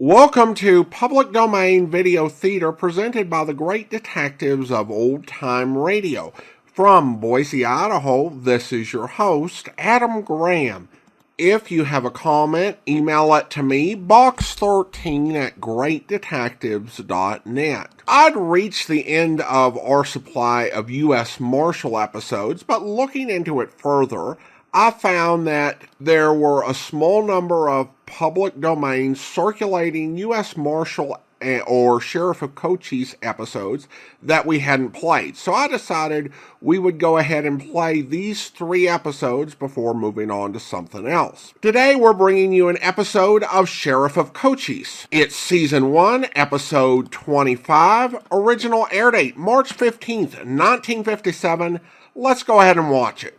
Welcome to Public Domain Video Theater presented by the great detectives of old time radio. From Boise, Idaho, this is your host, Adam Graham. If you have a comment, email it to me, box13@greatdetectives.net. I'd reached the end of our supply of U.S. Marshal episodes, but looking into it further, I found that there were a small number of public domain circulating U.S. Marshal or Sheriff of Cochise episodes that we hadn't played. So I decided we would go ahead and play these 3 episodes before moving on to something else. Today we're bringing you an episode of Sheriff of Cochise. It's Season 1, Episode 25, original air date March 15th, 1957. Let's go ahead and watch it.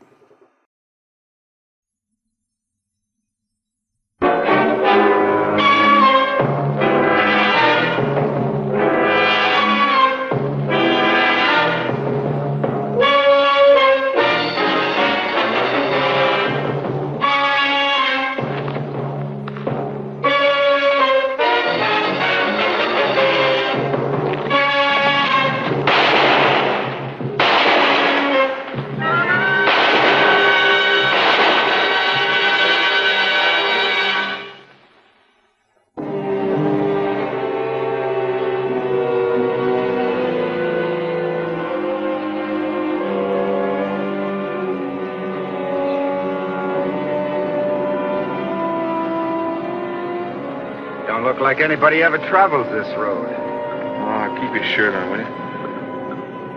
Don't look like anybody ever travels this road. Oh, keep your shirt on, will you?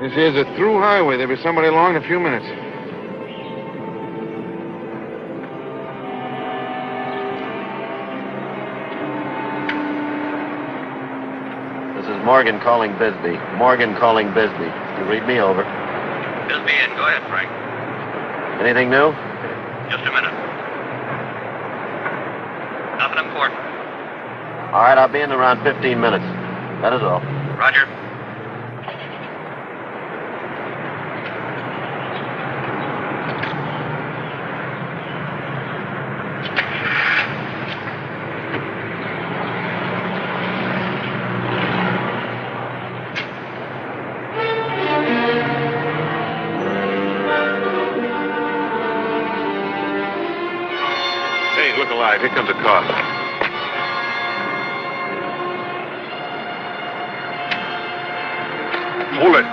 This here's a through highway. There'll be somebody along in a few minutes. This is Morgan calling Bisbee. Morgan calling Bisbee. You read me over. Bisbee in. Go ahead, Frank. Anything new? Just a minute. Nothing important. All right, I'll be in around 15 minutes. That is all. Roger. Hey, look alive. Here comes a car. Pull it.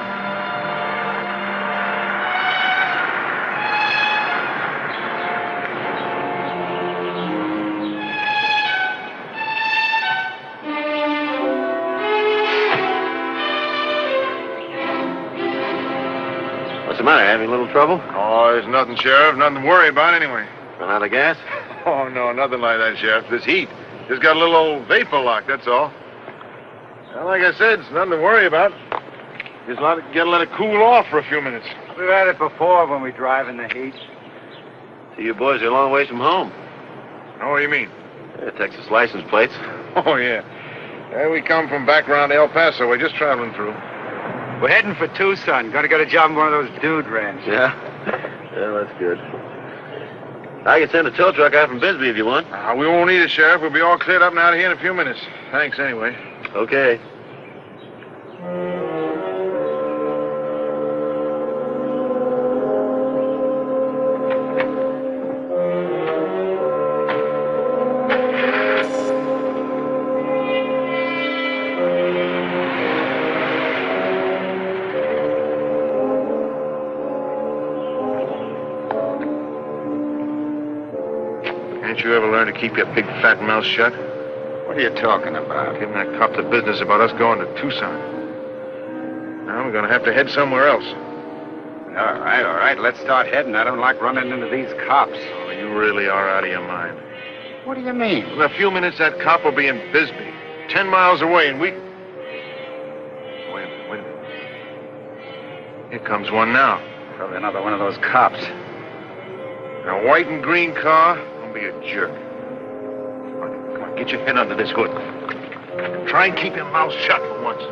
What's the matter? Having a little trouble? Oh, there's nothing, Sheriff. Nothing to worry about anyway. Run out of gas? Oh, no, nothing like that, Sheriff. This heat. Just got a little old vapor lock, that's all. Well, like I said, it's nothing to worry about. Just gotta let it cool off for a few minutes. We've had it before when we drive in the heat. See, you boys are a long ways from home. Oh, what do you mean? Texas license plates. Oh, yeah. We come from back around El Paso. We're just traveling through. We're heading for Tucson. Gonna get a job in one of those dude ranches. Yeah? Yeah, that's good. I can send a tow truck out from Bisbee if you want. We won't need it, Sheriff. We'll be all cleared up and out of here in a few minutes. Thanks, anyway. Okay. Can't you ever learn to keep your big fat mouth shut? What are you talking about? Giving that cop the business about us going to Tucson. Now we're gonna have to head somewhere else. All right. Let's start heading. I don't like running into these cops. Oh, you really are out of your mind. What do you mean? In a few minutes, that cop will be in Bisbee, 10 miles away, and we... Wait a minute. Here comes one now. Probably another one of those cops. In a white and green car. Don't be a jerk. Come on, get your head under this hood. Try and keep your mouth shut for once.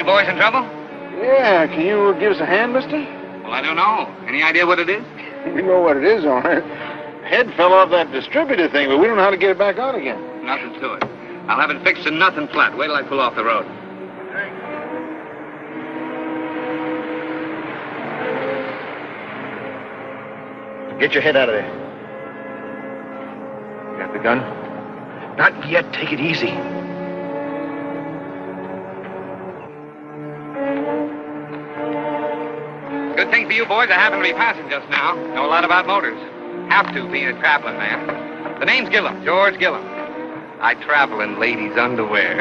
You boys in trouble? Yeah, can you give us a hand, mister? Well, I don't know. Any idea what it is? We know what it is, all right. Head fell off that distributor thing, but we don't know how to get it back on again. Nothing to it. I'll have it fixed to nothing flat. Wait till I pull off the road. Get your head out of there. You got the gun? Not yet. Take it easy. Good thing for you boys I happen to be passing just now. Know a lot about motors. Have to, being a traveling man. The name's Gillum, George Gillum. I travel in ladies' underwear.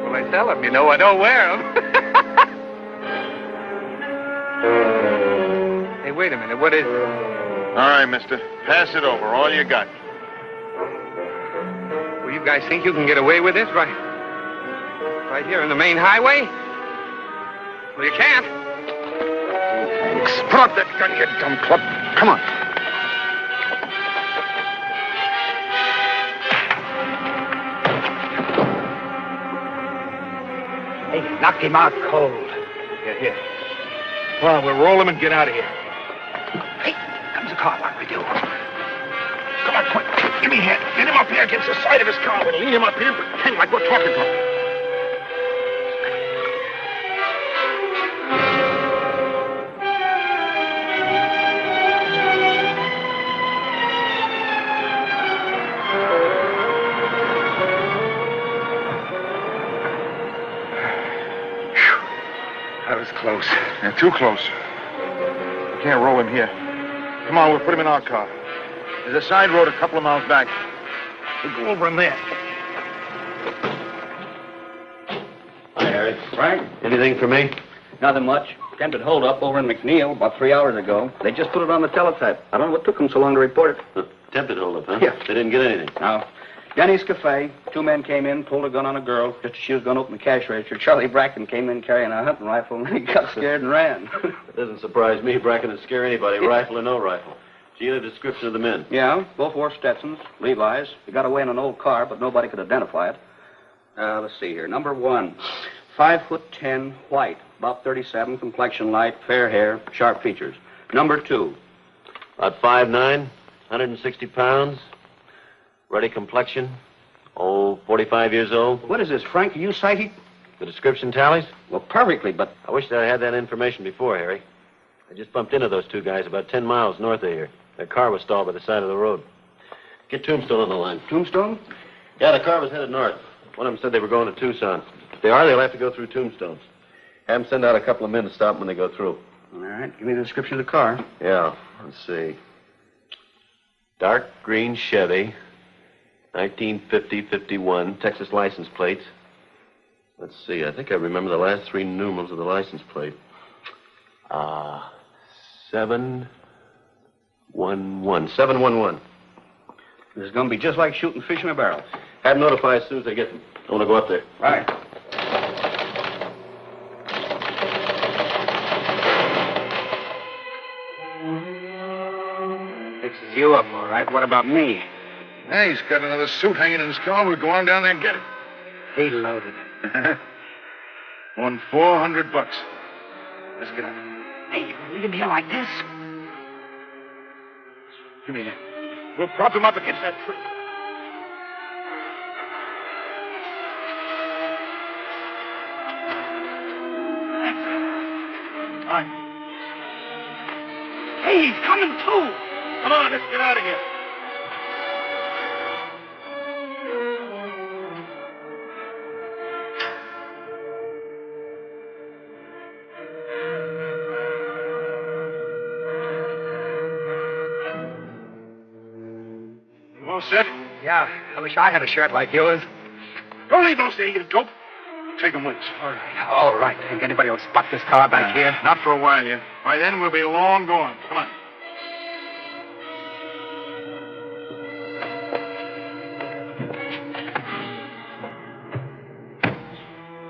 Well, I sell them, you know. I don't wear them. Hey, wait a minute. What is it? All right, mister. Pass it over. All you got. Well, you guys think you can get away with this right here on the main highway? Well, you can't. Thanks. Put up that gun, you dumb club. Come on. Hey, knocked him out cold. Here. Come on, we'll roll him and get out of here. Hey, comes a car. What do we do? Come on, quick. Give me a hand. Get him up here against the side of his car. We'll lean him up here and pretend like we're talking to him. That was close. Yeah, too close. We can't roll him here. Come on, we'll put him in our car. There's a side road a couple of miles back. We'll go over in there. Hi, Harry. Frank? Anything for me? Nothing much. Attempted holdup over in McNeil about 3 hours ago. They just put it on the teletype. I don't know what took them so long to report it. Attempted holdup, huh? Yeah. They didn't get anything. Now, Denny's Cafe, 2 men came in, pulled a gun on a girl, just as she was going to open the cash register. Charlie Bracken came in carrying a hunting rifle, and he got scared and ran. It doesn't surprise me. Bracken would scare anybody, rifle or no rifle. Did you get a description of the men? Yeah, both wore Stetsons, Levi's. They got away in an old car, but nobody could identify it. Let's see here. Number 1, 5'10", white, about 37, complexion light, fair hair, sharp features. Number 2. About 5'9", 160 pounds, ruddy complexion, 45 years old. What is this, Frank? Are you psychic? The description tallies? Well, perfectly, but... I wish that I had that information before, Harry. I just bumped into those 2 guys about 10 miles north of here. Their car was stalled by the side of the road. Get Tombstone on the line. Tombstone? Yeah, the car was headed north. One of them said they were going to Tucson. If they are, they'll have to go through Tombstone. Have them send out a couple of men to stop them when they go through. All right, give me the description of the car. Yeah, let's see. Dark green Chevy, 1950-51, Texas license plates. Let's see, I think I remember the last 3 numerals of the license plate. 711. This is going to be just like shooting fish in a barrel. Have them notify as soon as they get them. I want to go up there. Right. Fixes you up, all right. What about me? Hey, he's got another suit hanging in his car. We'll go on down there and get it. He loaded. Won $400. Let's get up. Hey, you leave him here like this? Give me that. We'll prop him up against that tree. All right. Hey, he's coming too. Come on, let's get out of here. You all set? Yeah, I wish I had a shirt like yours. Don't leave those there, you dope. Take them with us. All right. All right. Think anybody will spot this car back here? Not for a while yet. By then, we'll be long gone. Come on.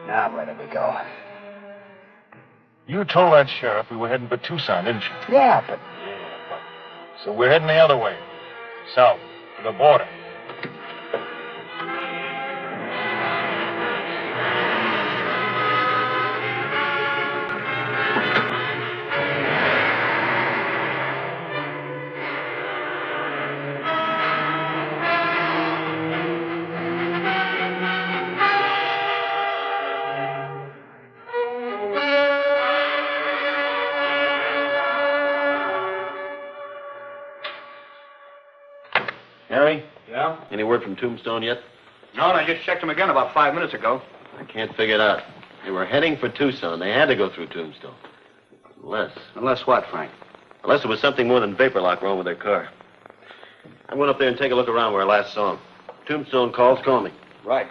Now, where do we go? You told that sheriff we were heading for Tucson, didn't you? Yeah, but... So we're heading the other way. South, to the border. Any word from Tombstone yet? No, and I just checked them again about 5 minutes ago. I can't figure it out. They were heading for Tucson. They had to go through Tombstone. Unless what, Frank? Unless it was something more than vapor lock wrong with their car. I'm going up there and take a look around where I last saw them. Tombstone calls, call me. Right.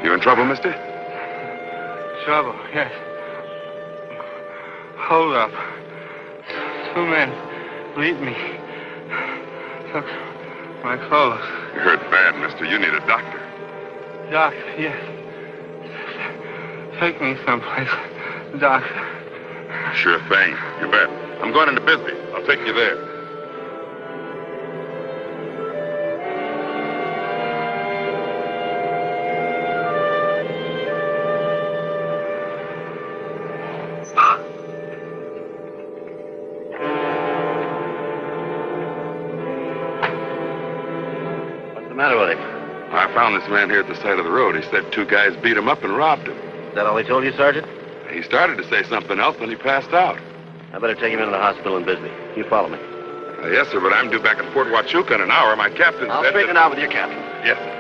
You in trouble, mister? Trouble, yes. Hold up. 2 men beat me. Took my clothes. You hurt bad, mister. You need a doctor. Doctor, yes. Take me someplace. Doctor. Sure thing. You bet. I'm going into Bisbee. I'll take you there. What's the matter with him? I found this man here at the side of the road. He said 2 guys beat him up and robbed him. Is that all he told you, Sergeant? He started to say something else, then he passed out. I better take him into the hospital in Bisbee. You follow me. Yes, sir, but I'm due back at Fort Huachuca in an hour. My captain I'll said straighten it out with your captain. Yes, sir.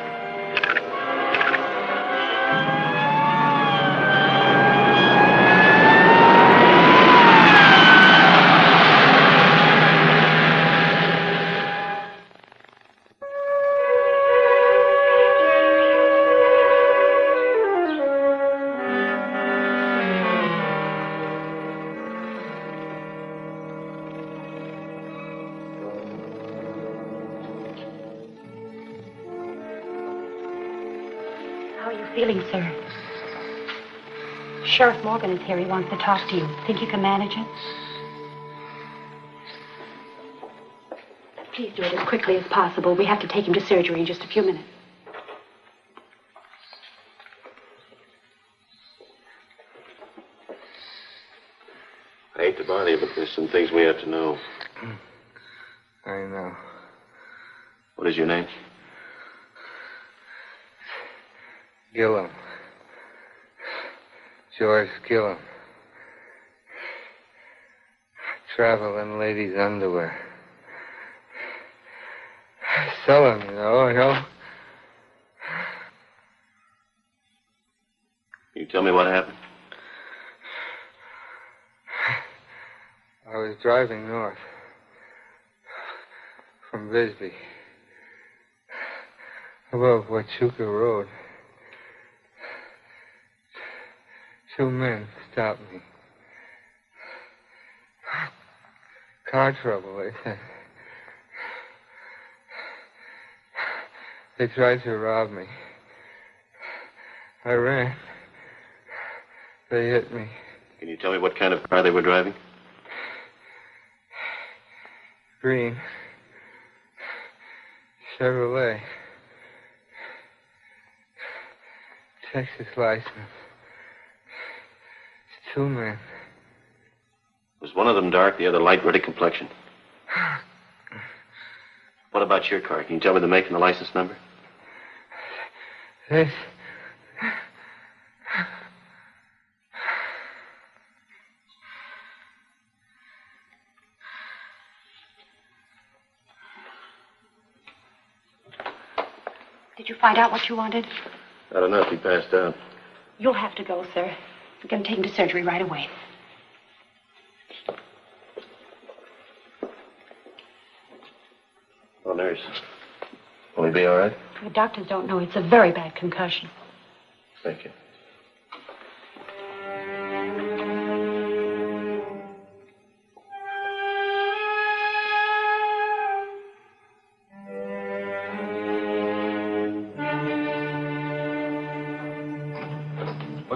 How are you feeling, sir? Sheriff Morgan is here. He wants to talk to you. Think you can manage it? Please do it as quickly as possible. We have to take him to surgery in just a few minutes. I hate to bother you, but there's some things we have to know. I know. What is your name? Gillum. George Gillum. Travel in ladies' underwear. Sell them, you know. Can you tell me what happened? I was driving north from Bisbee above Huachuca Road. 2 men stopped me. Car trouble, they said. They tried to rob me. I ran. They hit me. Can you tell me what kind of car they were driving? Green. Chevrolet. Texas license. 2 men. Was one of them dark, the other light, ruddy complexion? What about your car? Can you tell me the make and the license number? This. Did you find out what you wanted? Not enough. He passed out. You'll have to go, sir. We're going to take him to surgery right away. Oh, nurse. Will he be all right? The doctors don't know. It's a very bad concussion. Thank you.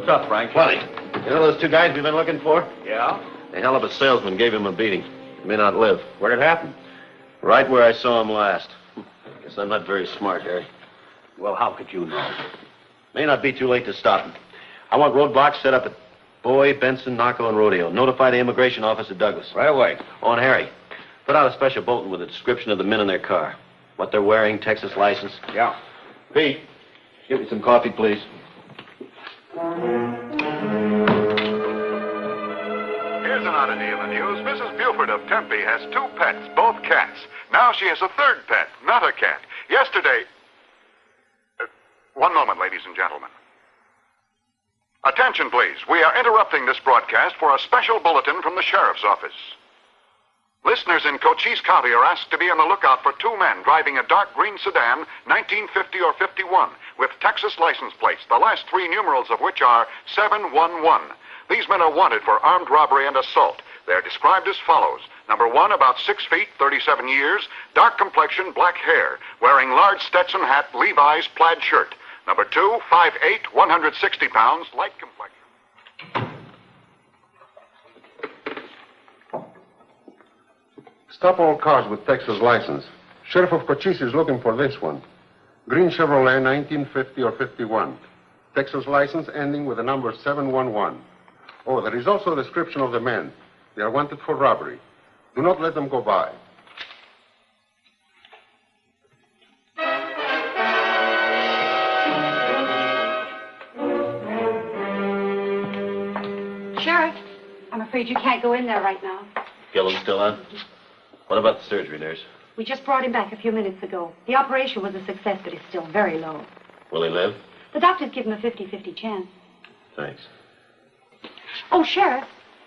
stuff, Frank? Plenty. You know those two guys we've been looking for? Yeah? A hell of a salesman gave him a beating. He may not live. Where'd it happen? Right where I saw him last. Guess I'm not very smart, Harry. Well, how could you know? May not be too late to stop him. I want roadblocks set up at Boy, Benson, Naco, and Rodeo. Notify the immigration office at Douglas. Right away. Oh, and Harry, put out a special bulletin with a description of the men in their car. What they're wearing, Texas license. Yeah. Pete, give me some coffee, please. Here's an oddity in the news. Mrs. Buford of Tempe has 2 pets, both cats. Now she has a 3rd pet, not a cat. Yesterday... one moment, ladies and gentlemen. Attention, please. We are interrupting this broadcast for a special bulletin from the sheriff's office. Listeners in Cochise County are asked to be on the lookout for 2 men driving a dark green sedan, 1950 or 51, with Texas license plates, the last 3 numerals of which are 711. These men are wanted for armed robbery and assault. They're described as follows. Number 1, about 6 feet, 37 years, dark complexion, black hair, wearing large Stetson hat, Levi's plaid shirt. Number 2, 5'8", 160 pounds, light complexion. Stop all cars with Texas license. Sheriff of Cochise is looking for this one. Green Chevrolet, 1950 or 51. Texas license ending with the number 711. Oh, there is also a description of the men. They are wanted for robbery. Do not let them go by. Sheriff, I'm afraid you can't go in there right now. Gillum still on? What about the surgery, nurse? We just brought him back a few minutes ago. The operation was a success, but it's still very low. Will he live? The doctor's given a 50-50 chance. Thanks. Oh, Sheriff,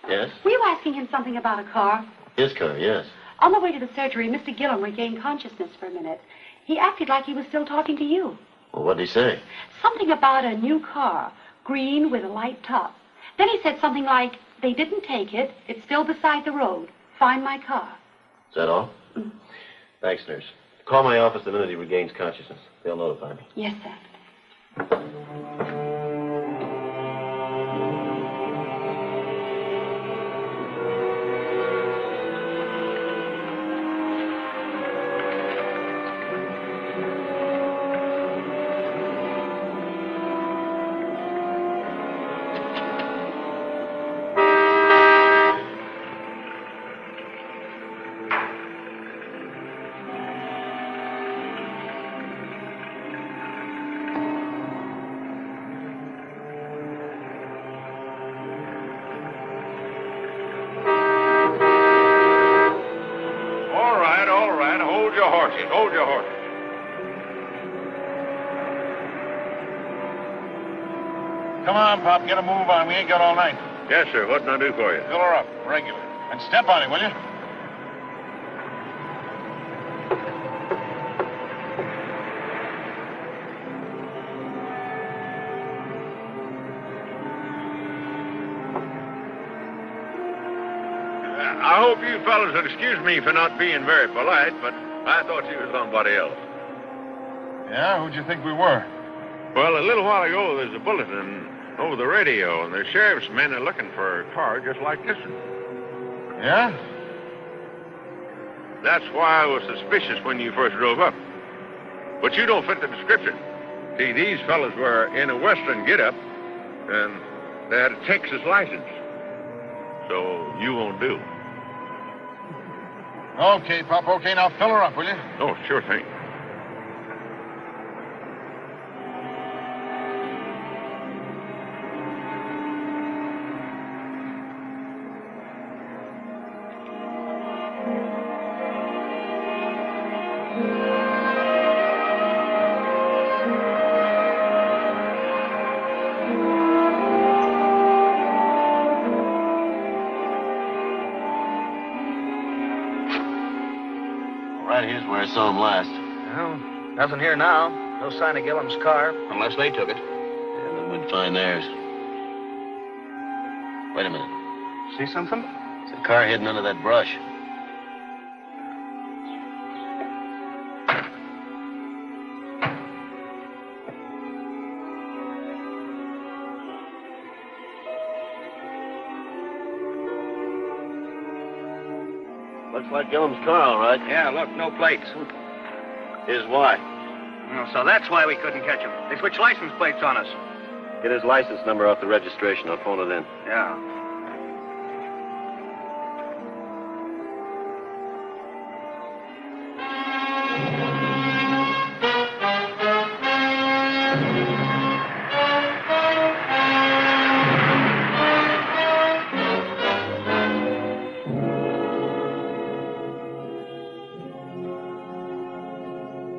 Yes? were you asking him something about a car? His car, yes. On the way to the surgery, Mr. Gillum regained consciousness for a minute. He acted like he was still talking to you. Well, what'd he say? Something about a new car, green with a light top. Then he said something like, they didn't take it, it's still beside the road. Find my car. Is that all? Thanks, nurse. Call my office the minute he regains consciousness. They'll notify me. Yes, sir. Hold your horses. Come on, Pop, get a move on. We ain't got all night. Yes, sir. What can I do for you? Fill her up, regular. And step on it, will you? I hope you fellas would excuse me for not being very polite, but I thought you was somebody else. Yeah? Who'd you think we were? Well, a little while ago, there's a bulletin over the radio, and the sheriff's men are looking for a car just like this one. Yeah? That's why I was suspicious when you first drove up. But you don't fit the description. See, these fellas were in a Western get-up, and they had a Texas license. So you won't do. Okay, Pop, okay. Now fill her up, will you? Oh, sure thing. Right here's where I saw him last. Well, nothing here now. No sign of Gillum's car, unless they took it. Yeah, then we'd find theirs. Wait a minute. See something? It's a car hidden under that brush. Looks like Gillum's car, all right. Yeah, look, no plates. Here's why. Well, so that's why we couldn't catch him. They switched license plates on us. Get his license number off the registration. I'll phone it in. Yeah.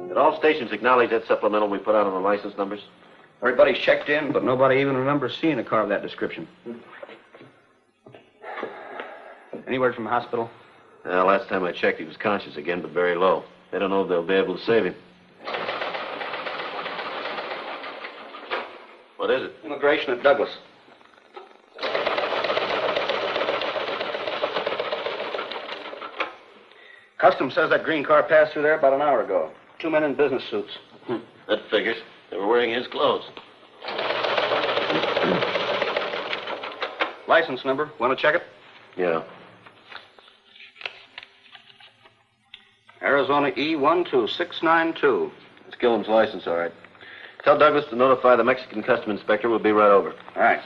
Did all stations acknowledge that supplemental we put out on the license numbers? Everybody's checked in, but nobody even remembers seeing a car of that description. Any word from the hospital? Well, last time I checked, he was conscious again, but very low. They don't know if they'll be able to save him. What is it? Immigration at Douglas. Customs says that green car passed through there about an hour ago. 2 men in business suits. That figures. They were wearing his clothes. License number. Want to check it? Yeah. Arizona E12692. It's Gillum's license, all right. Tell Douglas to notify the Mexican custom inspector. We'll be right over. All right.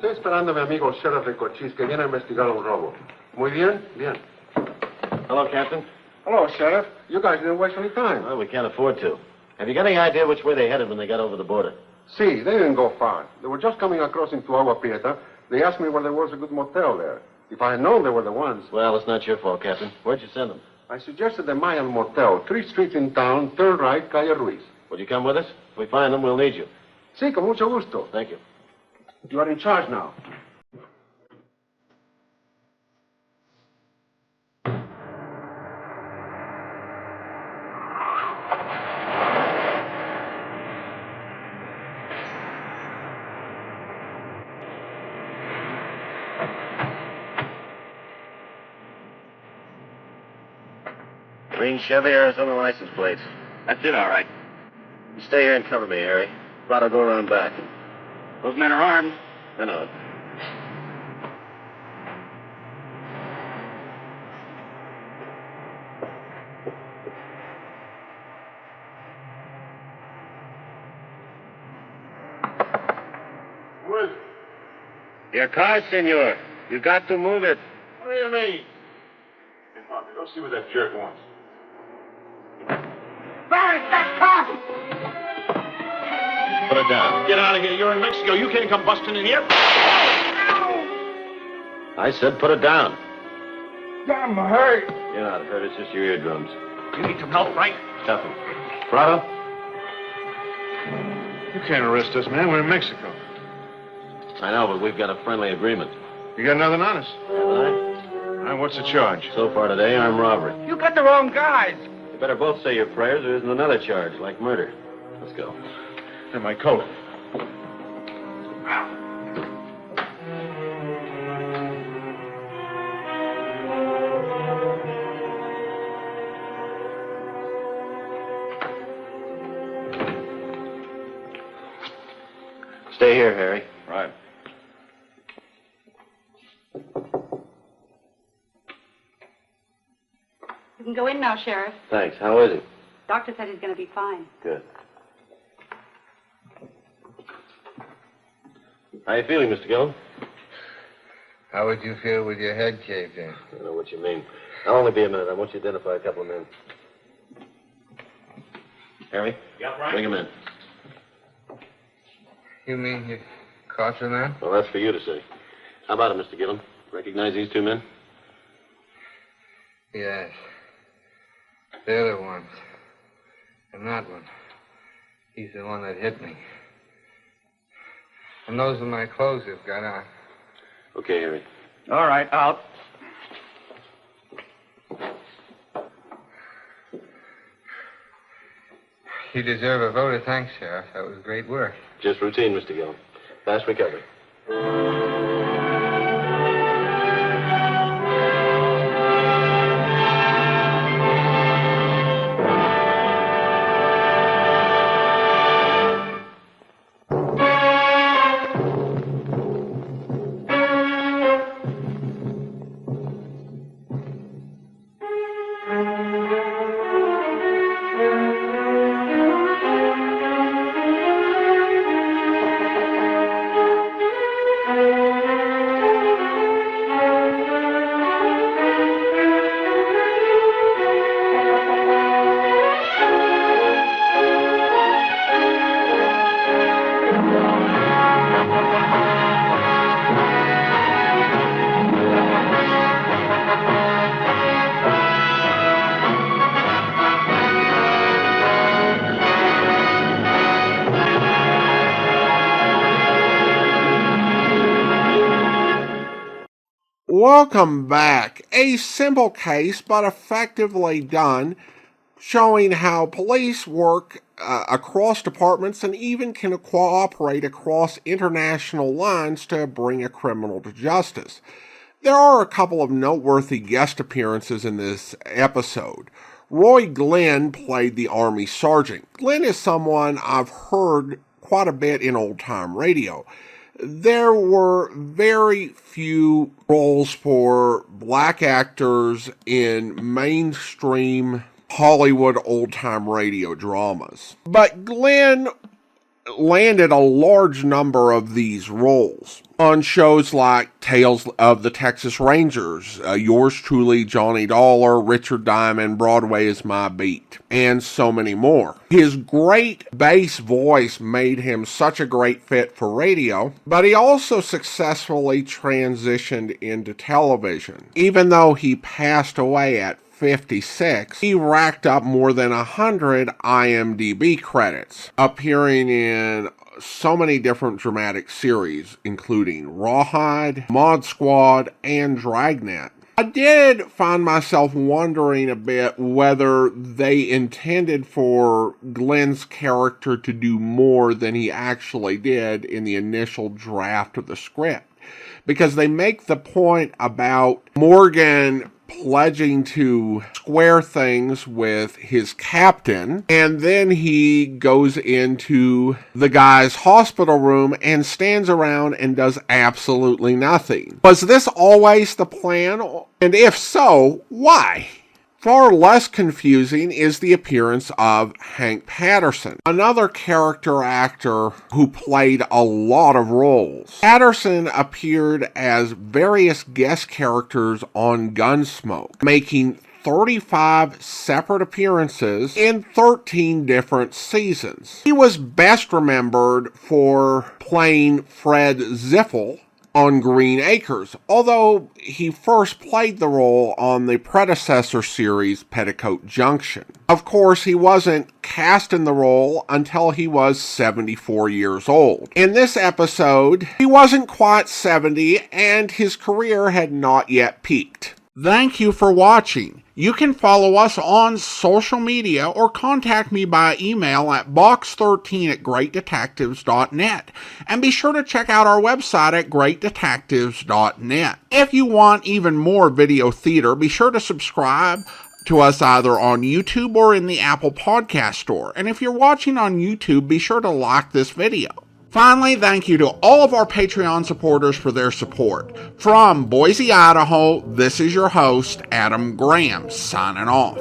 Estoy esperando a mi amigo el sheriff de Cochise que viene a investigar un robo. Muy bien, bien. Hello, Captain. Hello, Sheriff. You guys didn't waste any time. Well, we can't afford to. Have you got any idea which way they headed when they got over the border? See, they didn't go far. They were just coming across into Agua Prieta. They asked me where there was a good motel there. If I had known they were the ones. Well, it's not your fault, Captain. Where'd you send them? I suggested the Mayan Motel, 3 streets in town, turn right, Calle Ruiz. Will you come with us? If we find them, we'll need you. Sí, con mucho gusto. Thank you. You are in charge now. Green Chevy, Arizona license plates. That's it, all right. You stay here and cover me, Harry. Prado, go around back. Those men are armed. I know it. Who is it? Your car, senor. You got to move it. What do you mean? Hey, Bobby, go see what that jerk wants. Put it down. Get out of here. You're in Mexico. You can't come busting in here. I said put it down. I'm hurt. You're not hurt. It's just your eardrums. You need some help, Frank? Tough him. Prado? You can't arrest us, man. We're in Mexico. I know, but we've got a friendly agreement. You got nothing on us? Haven't I? All right, what's the charge? So far today, armed robbery. You got the wrong guys. You better both say your prayers. There isn't another charge, like murder. Let's go. And my coat. Stay here, Harry. Right. You can go in now, Sheriff. Thanks. How is he? Doctor said he's going to be fine. Good. How you feeling, Mr. Gillum? How would you feel with your head caved in? I know what you mean. I'll only be a minute. I want you to identify a couple of men. Harry? Yeah, Frank? Bring him in. You mean you caught the man? Well, that's for you to say. How about it, Mr. Gillum? Recognize these two men? Yes. They're the ones. And that one. He's the one that hit me. And those are my clothes you've got on. Okay, Harry. All right, out. You deserve a vote of thanks, Sheriff. That was great work. Just routine, Mr. Gillum. Fast recovery. Welcome back. A simple case, but effectively done, showing how police work across departments and even can cooperate across international lines to bring a criminal to justice. There are a couple of noteworthy guest appearances in this episode. Roy Glenn played the Army Sergeant. Glenn is someone I've heard quite a bit in old-time radio. There were very few roles for black actors in mainstream Hollywood old-time radio dramas. But Glenn landed a large number of these roles on shows like Tales of the Texas Rangers, Yours Truly, Johnny Dollar, Richard Diamond, Broadway is My Beat, and so many more. His great bass voice made him such a great fit for radio, but he also successfully transitioned into television. Even though he passed away at 56, he racked up more than 100 IMDb credits, appearing in so many different dramatic series, including Rawhide, Mod Squad, and Dragnet. I did find myself wondering a bit whether they intended for Glenn's character to do more than he actually did in the initial draft of the script, because they make the point about Morgan pledging to square things with his captain, and then he goes into the guy's hospital room and stands around and does absolutely nothing. Was this always the plan? And if so, why? Far less confusing is the appearance of Hank Patterson, another character actor who played a lot of roles. Patterson appeared as various guest characters on Gunsmoke, making 35 separate appearances in 13 different seasons. He was best remembered for playing Fred Ziffel on Green Acres, although he first played the role on the predecessor series Petticoat Junction. Of course, he wasn't cast in the role until he was 74 years old. In this episode, he wasn't quite 70 and his career had not yet peaked. Thank you for watching. You can follow us on social media or contact me by email at box13@greatdetectives.net. And be sure to check out our website at greatdetectives.net. If you want even more video theater, be sure to subscribe to us either on YouTube or in the Apple Podcast Store. And if you're watching on YouTube, be sure to like this video. Finally, thank you to all of our Patreon supporters for their support. From Boise, Idaho, this is your host, Adam Graham, signing off.